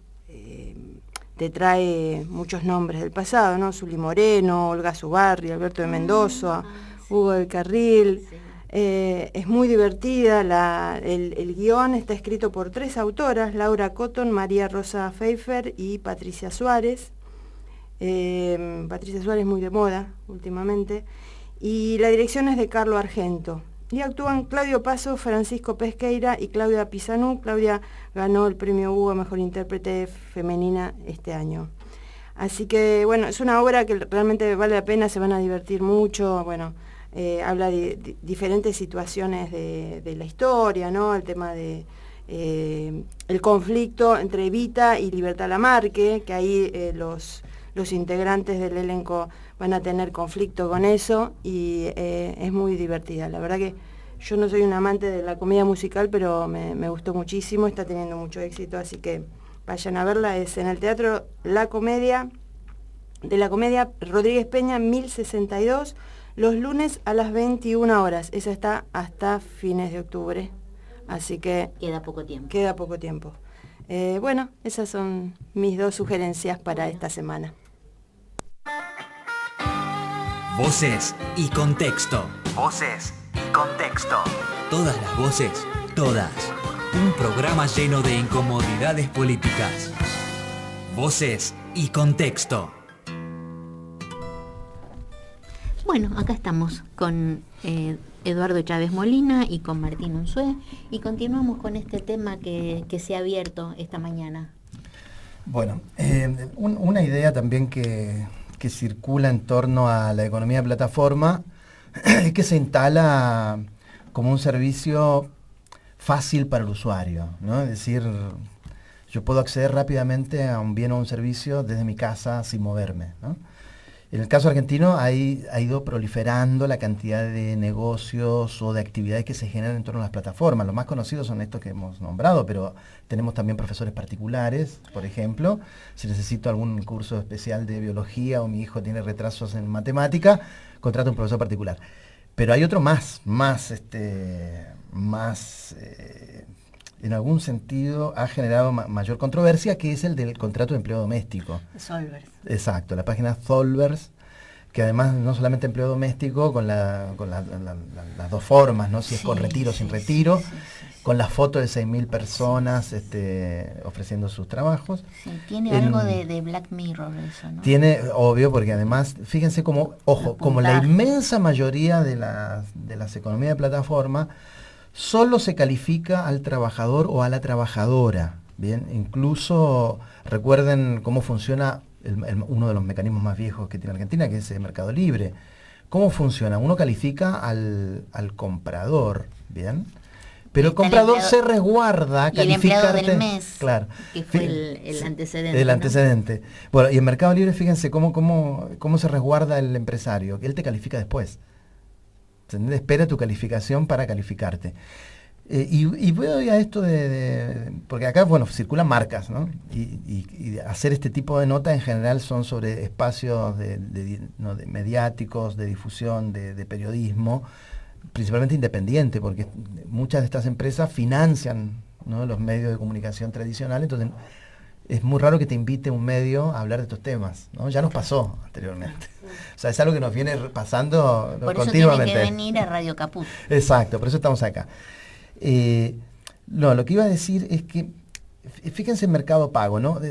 te trae muchos nombres del pasado, ¿no? Zuli Moreno, Olga Zubarry, Alberto de Mendoza, Hugo del Carril. Sí. Es muy divertida, el guión está escrito por 3 autoras, Laura Cotton, María Rosa Pfeiffer y Patricia Suárez. Patricia Suárez muy de moda últimamente. Y la dirección es de Carlo Argento. Y actúan Claudio Paso, Francisco Pesqueira y Claudia Pizanú. Claudia ganó el premio Hugo a Mejor Intérprete Femenina este año. Así que, bueno, es una obra que realmente vale la pena, se van a divertir mucho. Bueno, habla de diferentes situaciones de la historia, ¿no? El tema de el conflicto entre Evita y Libertad Lamarque, que ahí los integrantes del elenco van a tener conflicto con eso, y es muy divertida. La verdad que yo no soy un amante de la comedia musical, pero me gustó muchísimo, está teniendo mucho éxito, así que vayan a verla. Es en el Teatro La Comedia, de la Comedia Rodríguez Peña 1062, los lunes a las 21 horas. Esa está hasta fines de octubre, así que queda poco tiempo. Bueno, esas son mis 2 sugerencias para esta semana. Voces y contexto. Voces y contexto. Todas las voces, todas. Un programa lleno de incomodidades políticas. Voces y contexto. Bueno, acá estamos con Eduardo Chávez Molina y con Martín Unzué, y continuamos con este tema que se ha abierto esta mañana. Bueno, una idea también que circula en torno a la economía de plataforma es que se instala como un servicio fácil para el usuario, ¿no? Es decir, yo puedo acceder rápidamente a un bien o un servicio desde mi casa sin moverme, ¿no? En el caso argentino ha ido proliferando la cantidad de negocios o de actividades que se generan en torno a las plataformas. Los más conocidos son estos que hemos nombrado, pero tenemos también profesores particulares, por ejemplo. Si necesito algún curso especial de biología o mi hijo tiene retrasos en matemática, contrato a un profesor particular. Pero hay otro más en algún sentido ha generado mayor controversia, que es el del contrato de empleo doméstico. Solvers. Exacto, la página Solvers, que además no solamente empleo doméstico, con las 2 formas, ¿no? Si es con retiro o sin retiro, con la foto de 6.000 personas ofreciendo sus trabajos. Sí, tiene algo de Black Mirror eso, ¿no? Tiene, obvio, porque además, fíjense cómo, como la inmensa mayoría de las economías de plataforma, solo se califica al trabajador o a la trabajadora. Bien, incluso recuerden cómo funciona uno de los mecanismos más viejos que tiene Argentina, que es el Mercado Libre. ¿Cómo funciona? Uno califica al comprador, ¿bien? Pero el comprador se resguarda Y calificarte. el empleado del mes, claro, que fue el antecedente. El ¿no? antecedente. Bueno, y en Mercado Libre, fíjense cómo se resguarda el empresario. Él te califica después. ¿Entendés? Espera tu calificación para calificarte. Y voy a esto porque acá, bueno, circulan marcas, ¿no? Y hacer este tipo de notas en general son sobre espacios de mediáticos, de difusión, de periodismo, principalmente independiente, porque muchas de estas empresas financian, ¿no?, los medios de comunicación tradicionales, entonces es muy raro que te invite un medio a hablar de estos temas, ¿no? Ya nos pasó anteriormente. O sea, es algo que nos viene pasando por continuamente. Por eso tiene que venir a Radio Caput. Exacto, por eso estamos acá. Lo que iba a decir es que, fíjense en Mercado Pago, ¿no?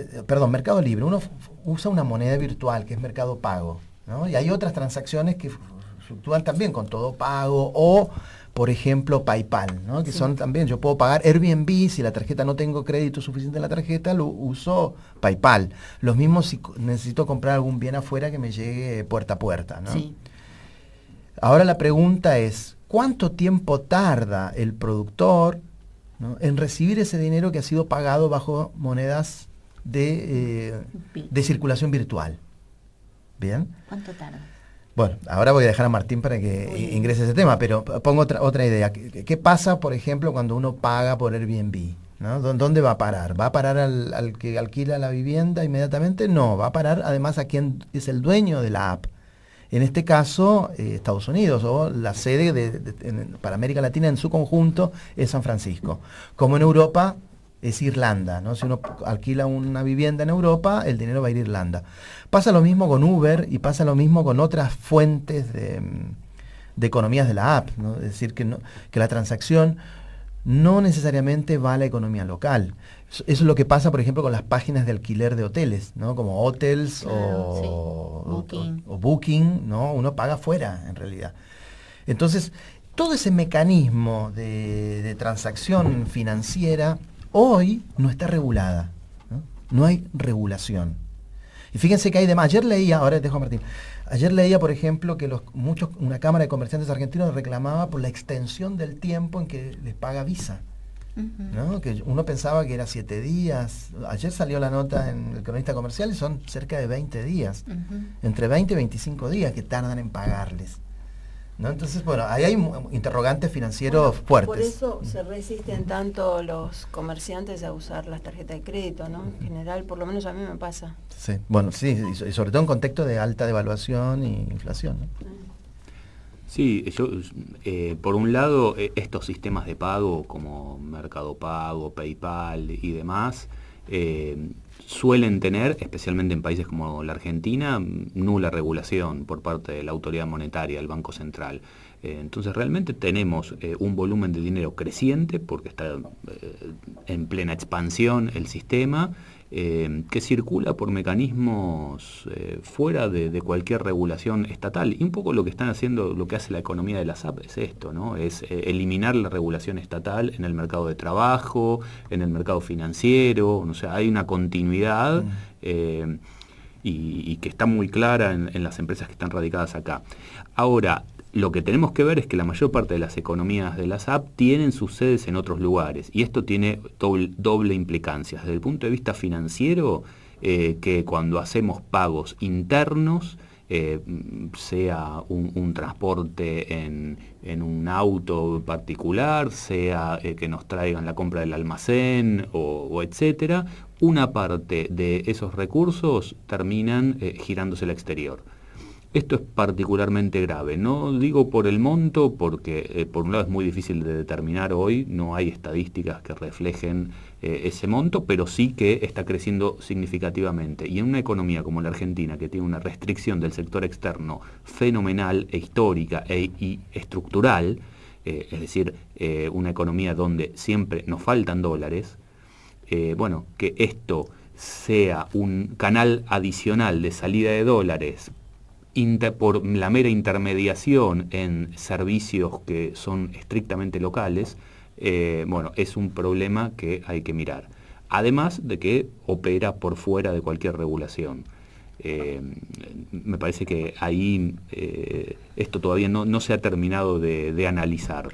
Mercado Libre. Uno usa una moneda virtual que es Mercado Pago, ¿no? Y hay otras transacciones que fluctúan también con Todo Pago o, por ejemplo, PayPal, ¿no? Que son también, yo puedo pagar Airbnb, si la tarjeta no tengo crédito suficiente en la tarjeta, lo uso PayPal. Lo mismo si necesito comprar algún bien afuera que me llegue puerta a puerta, ¿no? Sí. Ahora la pregunta es, ¿cuánto tiempo tarda el productor, ¿no?, en recibir ese dinero que ha sido pagado bajo monedas de circulación virtual? ¿Bien? ¿Cuánto tarda? Bueno, ahora voy a dejar a Martín para que ingrese ese tema, pero pongo otra idea. ¿Qué pasa, por ejemplo, cuando uno paga por Airbnb? ¿No? ¿Dónde va a parar? ¿Va a parar al que alquila la vivienda inmediatamente? No, va a parar además a quien es el dueño de la app. En este caso, Estados Unidos, o la sede para América Latina en su conjunto es San Francisco. Como en Europa es Irlanda, ¿no? Si uno alquila una vivienda en Europa, el dinero va a ir a Irlanda. Pasa lo mismo con Uber y pasa lo mismo con otras fuentes de economías de la app, ¿no? Es decir, que la transacción no necesariamente va a la economía local. Eso es lo que pasa, por ejemplo, con las páginas de alquiler de hoteles, ¿no? Como Hotels o Booking, ¿no? Uno paga fuera, en realidad. Entonces, todo ese mecanismo de transacción financiera hoy no está regulada, ¿no? No hay regulación. Y fíjense que hay demás. Ayer leía, ahora dejo a Martín, por ejemplo, que una Cámara de Comerciantes Argentinos reclamaba por la extensión del tiempo en que les paga Visa. ¿No? Que uno pensaba que era 7 días. Ayer salió la nota en el Cronista Comercial y son cerca de 20 días. Entre 20 y 25 días que tardan en pagarles. ¿No? Entonces, bueno, ahí hay interrogantes financieros fuertes. Por eso se resisten tanto los comerciantes a usar las tarjetas de crédito, ¿no? En general, por lo menos a mí me pasa. Sí, bueno, sí, y sobre todo en contexto de alta devaluación e inflación, ¿no? Sí, por un lado, estos sistemas de pago como Mercado Pago, PayPal y demás, suelen tener, especialmente en países como la Argentina, nula regulación por parte de la autoridad monetaria, el Banco Central. Entonces realmente tenemos un volumen de dinero creciente, porque está en plena expansión el sistema, que circula por mecanismos fuera de cualquier regulación estatal. Y un poco lo que están haciendo, lo que hace la economía de las apps es esto, ¿no? Es eliminar la regulación estatal en el mercado de trabajo, en el mercado financiero. O sea, hay una continuidad y que está muy clara en las empresas que están radicadas acá. Ahora, lo que tenemos que ver es que la mayor parte de las economías de las apps tienen sus sedes en otros lugares, y esto tiene doble implicancia. Desde el punto de vista financiero, que cuando hacemos pagos internos, sea un transporte en un auto particular, sea que nos traigan la compra del almacén o etcétera, una parte de esos recursos terminan girándose al exterior. Esto es particularmente grave. No digo por el monto, porque por un lado es muy difícil de determinar hoy, no hay estadísticas que reflejen ese monto, pero sí que está creciendo significativamente. Y en una economía como la Argentina, que tiene una restricción del sector externo fenomenal e histórica y estructural, es decir, una economía donde siempre nos faltan dólares, bueno, que esto sea un canal adicional de salida de dólares por la mera intermediación en servicios que son estrictamente locales, bueno, es un problema que hay que mirar. Además de que opera por fuera de cualquier regulación. Me parece que ahí esto todavía no se ha terminado de analizar.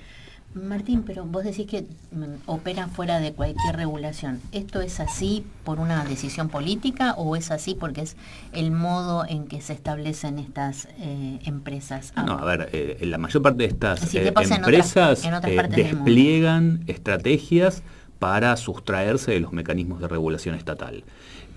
Martín, pero vos decís que opera fuera de cualquier regulación. ¿Esto es así por una decisión política o es así porque es el modo en que se establecen estas empresas? No, a ver, la mayor parte de estas empresas en otras partes despliegan estrategias para sustraerse de los mecanismos de regulación estatal.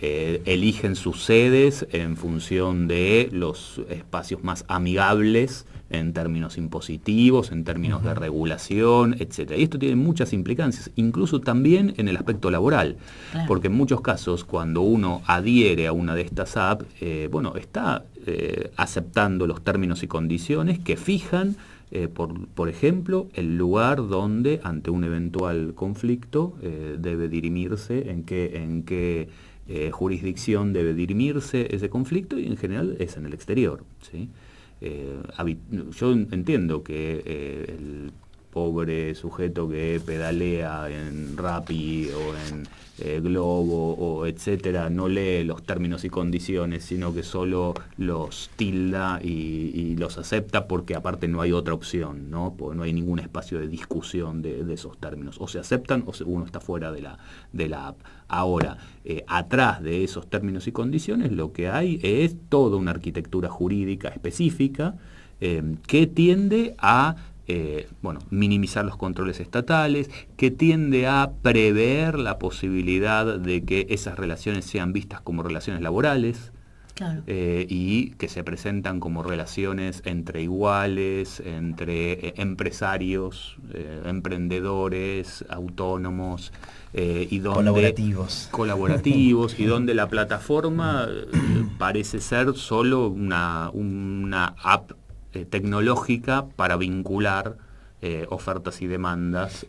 Eligen sus sedes en función de los espacios más amigables en términos impositivos, en términos de regulación, etc. Y esto tiene muchas implicancias, incluso también en el aspecto laboral, porque en muchos casos cuando uno adhiere a una de estas apps, bueno, está aceptando los términos y condiciones que fijan, por ejemplo, el lugar donde ante un eventual conflicto debe dirimirse, en qué jurisdicción debe dirimirse ese conflicto, y en general es en el exterior, ¿sí? Yo entiendo que el pobre sujeto que pedalea en Rappi o en Globo o etcétera no lee los términos y condiciones, sino que solo los tilda y los acepta porque aparte no hay otra opción, ¿no? Porque no hay ningún espacio de discusión de esos términos. O se aceptan o uno está fuera de la app. Ahora, atrás de esos términos y condiciones lo que hay es toda una arquitectura jurídica específica que tiende a minimizar los controles estatales, que tiende a prever la posibilidad de que esas relaciones sean vistas como relaciones laborales. Claro. Y que se presentan como relaciones entre iguales, entre empresarios, emprendedores, autónomos, y donde colaborativos y donde la plataforma parece ser solo una app tecnológica para vincular ofertas y demandas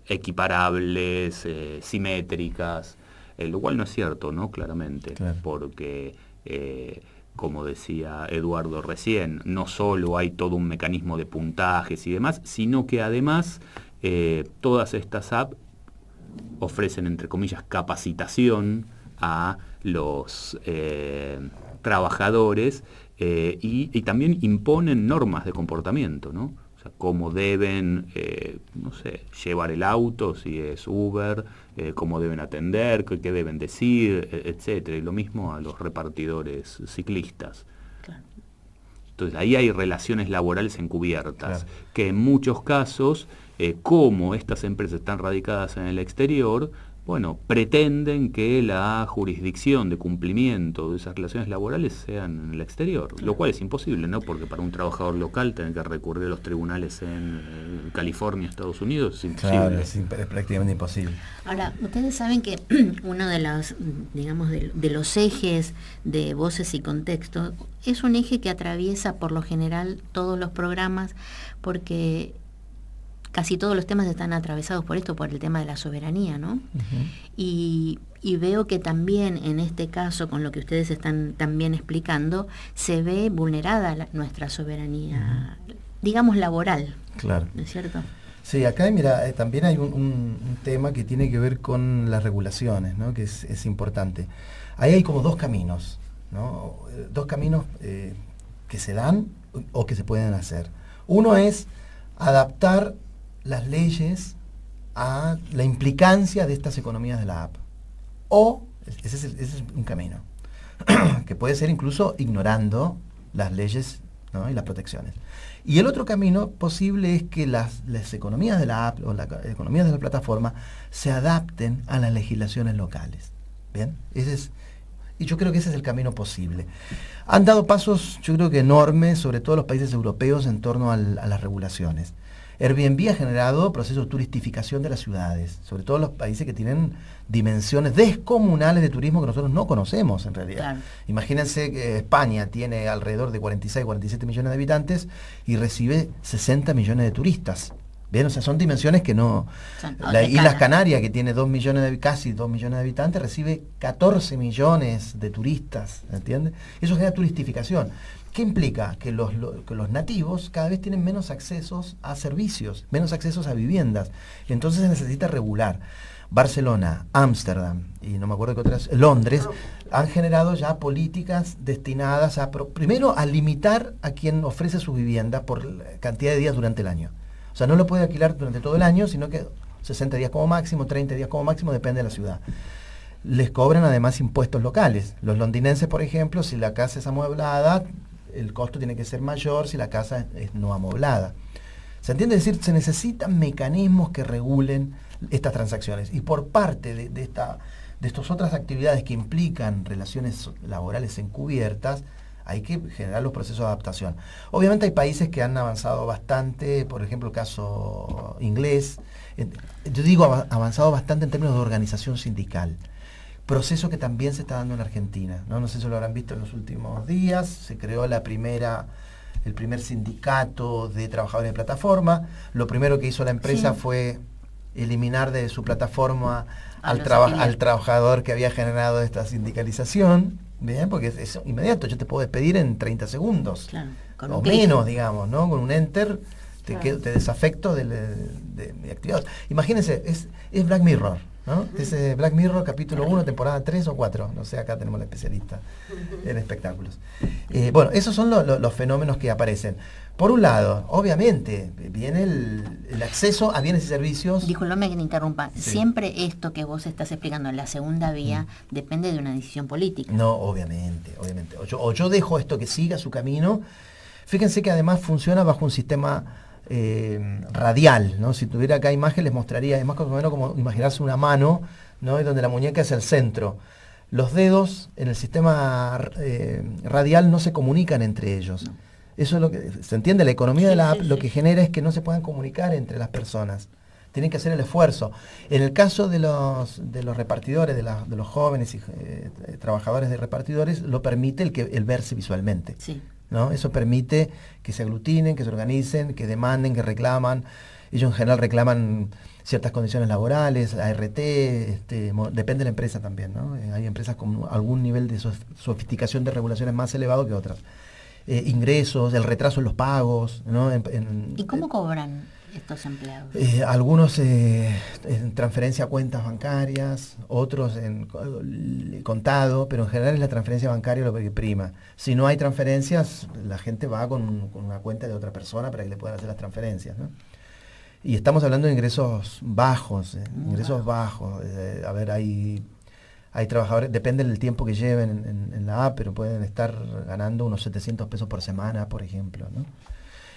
equiparables, simétricas, lo cual no es cierto, ¿no? Claramente, porque como decía Eduardo recién, no solo hay todo un mecanismo de puntajes y demás, sino que además todas estas apps ofrecen, entre comillas, capacitación a los trabajadores y también imponen normas de comportamiento, ¿no? O sea, cómo deben, no sé, llevar el auto, si es Uber, cómo deben atender, qué deben decir, etcétera. Y lo mismo a los repartidores ciclistas. Claro. Entonces, ahí hay relaciones laborales encubiertas, claro, que en muchos casos, como estas empresas están radicadas en el exterior, bueno, pretenden que la jurisdicción de cumplimiento de esas relaciones laborales sean en el exterior, claro, lo cual es imposible, ¿no? Porque para un trabajador local tener que recurrir a los tribunales en California, Estados Unidos, es imposible. Claro, es prácticamente imposible. Ahora, ustedes saben que uno de los, digamos, de los ejes de Voces y Contexto es un eje que atraviesa por lo general todos los programas, porque casi todos los temas están atravesados por esto, por el tema de la soberanía, ¿no? Uh-huh. Y veo que también en este caso, con lo que ustedes están también explicando, se ve vulnerada nuestra soberanía, uh-huh, digamos, laboral. Claro. ¿No es cierto? Sí, acá, mira, también hay un tema que tiene que ver con las regulaciones, ¿no? Que es importante. Ahí hay como dos caminos, ¿no? Dos caminos que se dan o que se pueden hacer. Uno es adaptar las leyes a la implicancia de estas economías de la app. O, ese es un camino, que puede ser incluso ignorando las leyes, ¿no? Y las protecciones. Y el otro camino posible es que las economías de la app o las economías de la plataforma se adapten a las legislaciones locales. ¿Bien? Y yo creo que ese es el camino posible. Han dado pasos, yo creo que enormes, sobre todo los países europeos, en torno a las regulaciones. Airbnb ha generado procesos de turistificación de las ciudades, sobre todo los países que tienen dimensiones descomunales de turismo que nosotros no conocemos en realidad. Claro. Imagínense que España tiene alrededor de 46, 47 millones de habitantes y recibe 60 millones de turistas. ¿Bien? O sea, son dimensiones que no... Islas Canarias, que tiene casi 2 millones de habitantes, recibe 14 millones de turistas, ¿entiendes? Eso genera turistificación. ¿Qué implica? Que los nativos cada vez tienen menos accesos a servicios, menos accesos a viviendas. Entonces se necesita regular. Barcelona, Ámsterdam y no me acuerdo qué otras, Londres, han generado ya políticas destinadas primero a limitar a quien ofrece su vivienda por cantidad de días durante el año. O sea, no lo puede alquilar durante todo el año, sino que 60 días como máximo, 30 días como máximo, depende de la ciudad. Les cobran además impuestos locales. Los londinenses, por ejemplo, si la casa es amueblada, el costo tiene que ser mayor si la casa es no amoblada. ¿Se entiende? Es decir, se necesitan mecanismos que regulen estas transacciones. Y por parte de estas otras actividades que implican relaciones laborales encubiertas, hay que generar los procesos de adaptación. Obviamente hay países que han avanzado bastante, por ejemplo el caso inglés, yo digo avanzado bastante en términos de organización sindical. Proceso que también se está dando en Argentina, ¿no? No sé si lo habrán visto en los últimos días, se creó el primer sindicato de trabajadores de plataforma. Lo primero que hizo la empresa fue eliminar de su plataforma al trabajador que había generado esta sindicalización, ¿bien? Porque es inmediato, yo te puedo despedir en 30 segundos, claro, o menos, digamos, ¿no? Con un enter te desafecto de mi actividad. Imagínense, es Black Mirror, ¿no? Ese Black Mirror, capítulo 1, temporada 3 o 4, no sé, acá tenemos la especialista en espectáculos. Bueno, esos son los fenómenos que aparecen. Por un lado, obviamente, viene el acceso a bienes y servicios. Disculpame que te interrumpa. Sí. Siempre esto que vos estás explicando en la segunda vía depende de una decisión política. No, obviamente. O yo dejo esto que siga su camino. Fíjense que además funciona bajo un sistema radial, ¿no? Si tuviera acá imagen les mostraría, es más o menos como imaginarse una mano, ¿no? Y donde la muñeca es el centro. Los dedos en el sistema radial no se comunican entre ellos. No. Eso es lo que se entiende. La economía de la app lo que genera es que no se puedan comunicar entre las personas. Tienen que hacer el esfuerzo. En el caso de los repartidores, de los jóvenes y trabajadores de repartidores, lo permite el verse visualmente. Sí. ¿No? Eso permite que se aglutinen, que se organicen, que demanden, que reclaman. Ellos en general reclaman ciertas condiciones laborales, ART, depende de la empresa también, ¿no? Hay empresas con algún nivel de sofisticación de regulaciones más elevado que otras. Ingresos, el retraso en los pagos, ¿no? ¿Y cómo cobran estos empleados? Algunos en transferencia a cuentas bancarias, otros en contado, pero en general es la transferencia bancaria lo que prima. Si no hay transferencias, la gente va con una cuenta de otra persona para que le puedan hacer las transferencias, ¿no? Y estamos hablando de ingresos bajos, ingresos bajos. A ver, hay trabajadores, depende del tiempo que lleven en la app, pero pueden estar ganando unos 700 pesos por semana, por ejemplo, ¿no?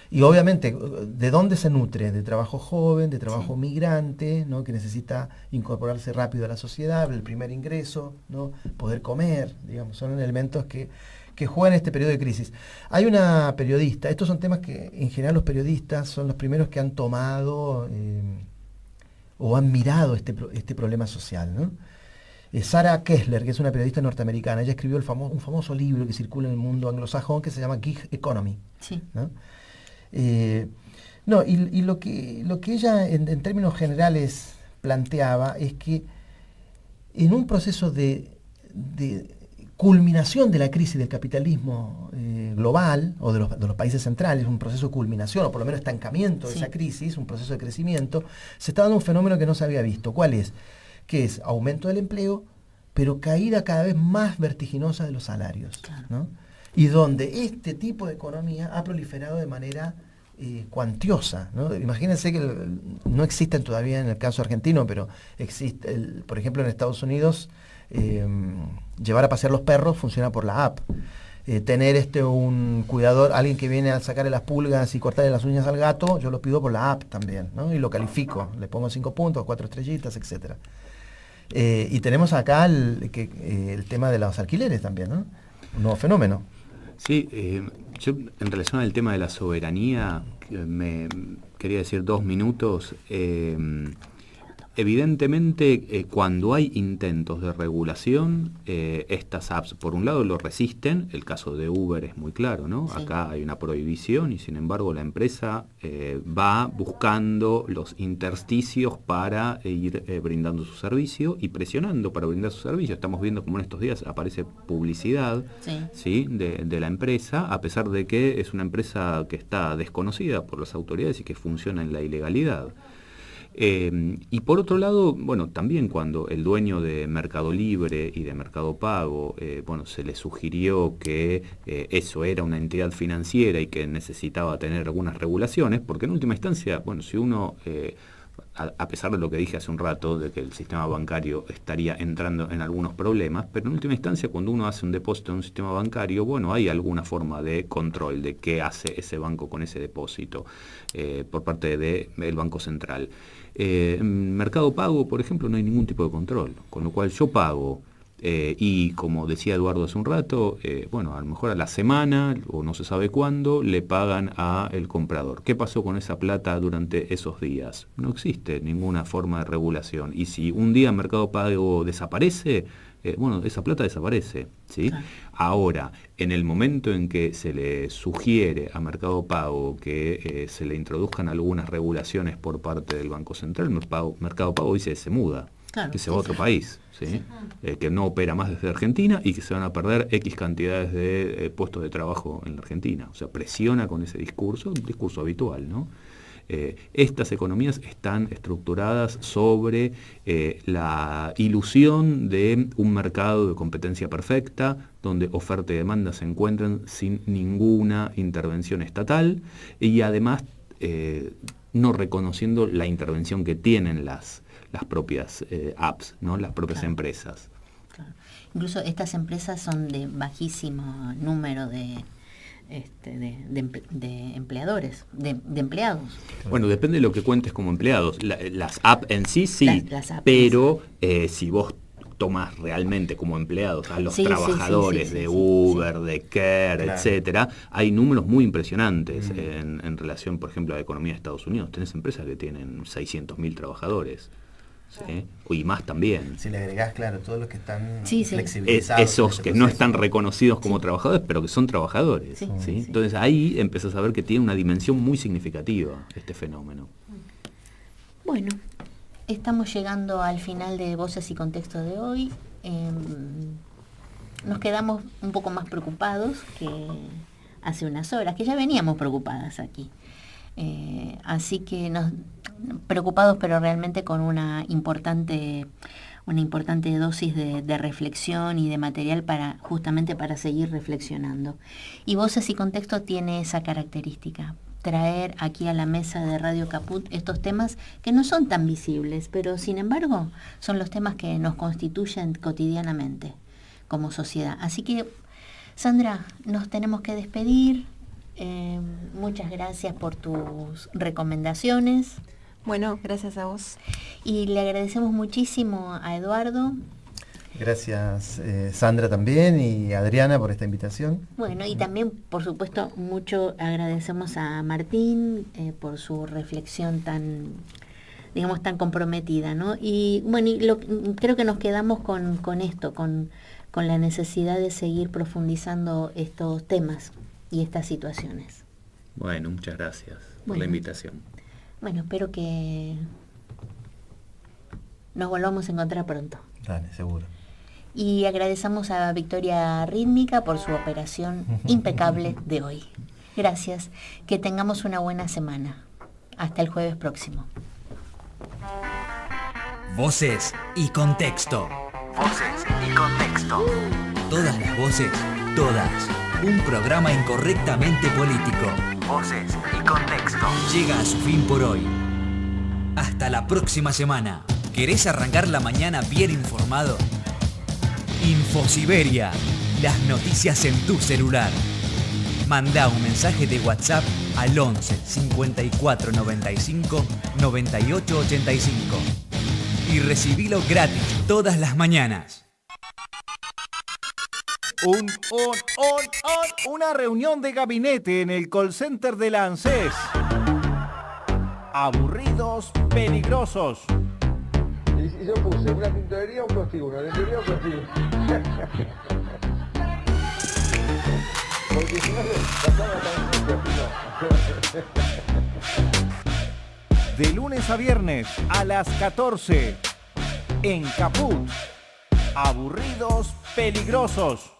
Y obviamente, ¿de dónde se nutre? De trabajo joven, de trabajo migrante, ¿no? Que necesita incorporarse rápido a la sociedad, el primer ingreso, ¿no? Poder comer, digamos, son elementos que juegan este periodo de crisis. Hay una periodista, estos son temas que en general los periodistas son los primeros que han tomado o han mirado este problema social, ¿no? Sarah Kessler, que es una periodista norteamericana, ella escribió un famoso libro que circula en el mundo anglosajón que se llama Gig Economy, ¿no? Y lo que ella en términos generales planteaba es que en un proceso de culminación de la crisis del capitalismo global o de los países centrales, un proceso de culminación o por lo menos estancamiento de esa crisis, un proceso de crecimiento, se está dando un fenómeno que no se había visto. ¿Cuál es? Que es aumento del empleo, pero caída cada vez más vertiginosa de los salarios, ¿no? Y donde este tipo de economía ha proliferado de manera cuantiosa, ¿no? Imagínense que no existen todavía en el caso argentino, pero existe, por ejemplo en Estados Unidos, llevar a pasear los perros funciona por la app. Tener un cuidador, alguien que viene a sacarle las pulgas y cortarle las uñas al gato, yo lo pido por la app también, ¿no? Y lo califico, le pongo 5 puntos, 4 estrellitas, etcétera. Y tenemos acá el tema de los alquileres también, ¿no? Un nuevo fenómeno. Sí, yo en relación al tema de la soberanía, me quería decir 2 minutos. Evidentemente, cuando hay intentos de regulación, estas apps, por un lado, lo resisten. El caso de Uber es muy claro, ¿no? Sí. Acá hay una prohibición y, sin embargo, la empresa va buscando los intersticios para ir brindando su servicio y presionando para brindar su servicio. Estamos viendo como en estos días aparece publicidad, ¿sí? de la empresa, a pesar de que es una empresa que está desconocida por las autoridades y que funciona en la ilegalidad. Y por otro lado, bueno, también cuando el dueño de Mercado Libre y de Mercado Pago, se le sugirió que eso era una entidad financiera y que necesitaba tener algunas regulaciones, porque en última instancia, bueno, si uno, a pesar de lo que dije hace un rato, de que el sistema bancario estaría entrando en algunos problemas, pero en última instancia cuando uno hace un depósito en un sistema bancario, bueno, hay alguna forma de control de qué hace ese banco con ese depósito por parte del Banco Central. En Mercado Pago, por ejemplo, no hay ningún tipo de control, con lo cual yo pago y, como decía Eduardo hace un rato, a lo mejor a la semana o no se sabe cuándo le pagan al comprador. ¿Qué pasó con esa plata durante esos días? No existe ninguna forma de regulación, y si un día Mercado Pago desaparece, esa plata desaparece, ¿sí? Claro. Ahora, en el momento en que se le sugiere a Mercado Pago que se le introduzcan algunas regulaciones por parte del Banco Central, Mercado Pago dice que se muda, que se va a otro país, ¿sí? Que no opera más desde Argentina y que se van a perder X cantidades de puestos de trabajo en la Argentina. O sea, presiona con ese discurso, un discurso habitual, ¿no? Estas economías están estructuradas sobre la ilusión de un mercado de competencia perfecta, donde oferta y demanda se encuentran sin ninguna intervención estatal y además no reconociendo la intervención que tienen las propias apps, ¿no? Las propias empresas. Claro. Incluso estas empresas son de bajísimo número de empleadores, de empleados. Bueno, depende de lo que cuentes como empleados. Las apps en sí, las apps, pero si vos tomás realmente como empleados a los trabajadores de Uber, de Care, etcétera, hay números muy impresionantes en relación, por ejemplo, a la economía de Estados Unidos. Tenés empresas que tienen 600.000 trabajadores. ¿Sí? Y más también. Si le agregás, claro, todos los que están flexibilizados. Esos que no están reconocidos como trabajadores, pero que son trabajadores. ¿Sí? Entonces ahí empezás a ver que tiene una dimensión muy significativa este fenómeno. Bueno, estamos llegando al final de Voces y Contextos de hoy. Nos quedamos un poco más preocupados que hace unas horas, que ya veníamos preocupadas aquí. Así que preocupados, pero realmente con una importante dosis de reflexión y de material justamente para seguir reflexionando. Y Voces y Contexto tiene esa característica, traer aquí a la mesa de Radio Caput estos temas que no son tan visibles, pero sin embargo son los temas que nos constituyen cotidianamente como sociedad. Así que, Sandra, nos tenemos que despedir. Muchas gracias por tus recomendaciones. Bueno, gracias a vos. Y le agradecemos muchísimo a Eduardo. Gracias, Sandra, también, y Adriana por esta invitación. Bueno, y también, por supuesto, mucho agradecemos a Martín por su reflexión tan comprometida, ¿no? Y bueno, creo que nos quedamos con esto, con la necesidad de seguir profundizando estos temas y estas situaciones. Bueno, muchas gracias por la invitación. Bueno, espero que nos volvamos a encontrar pronto. Dale, seguro. Y agradecemos a Victoria Rítmica por su operación impecable de hoy. Gracias. Que tengamos una buena semana. Hasta el jueves próximo. Voces y Contexto. Voces y Contexto. Todas las voces, todas. Un programa incorrectamente político. Voces y Contexto. Llega a su fin por hoy. Hasta la próxima semana. ¿Querés arrancar la mañana bien informado? Infosiberia. Las noticias en tu celular. Mandá un mensaje de WhatsApp al 11 54 95 98 85 y recibilo gratis todas las mañanas. Una reunión de gabinete en el call center de la ANSES. Aburridos, peligrosos. Y yo puse una tintorería o un prostíbulo, una tintorería o un prostíbulo. Porque si no la cama tan De lunes a viernes a las 14 en Caput. Aburridos, peligrosos.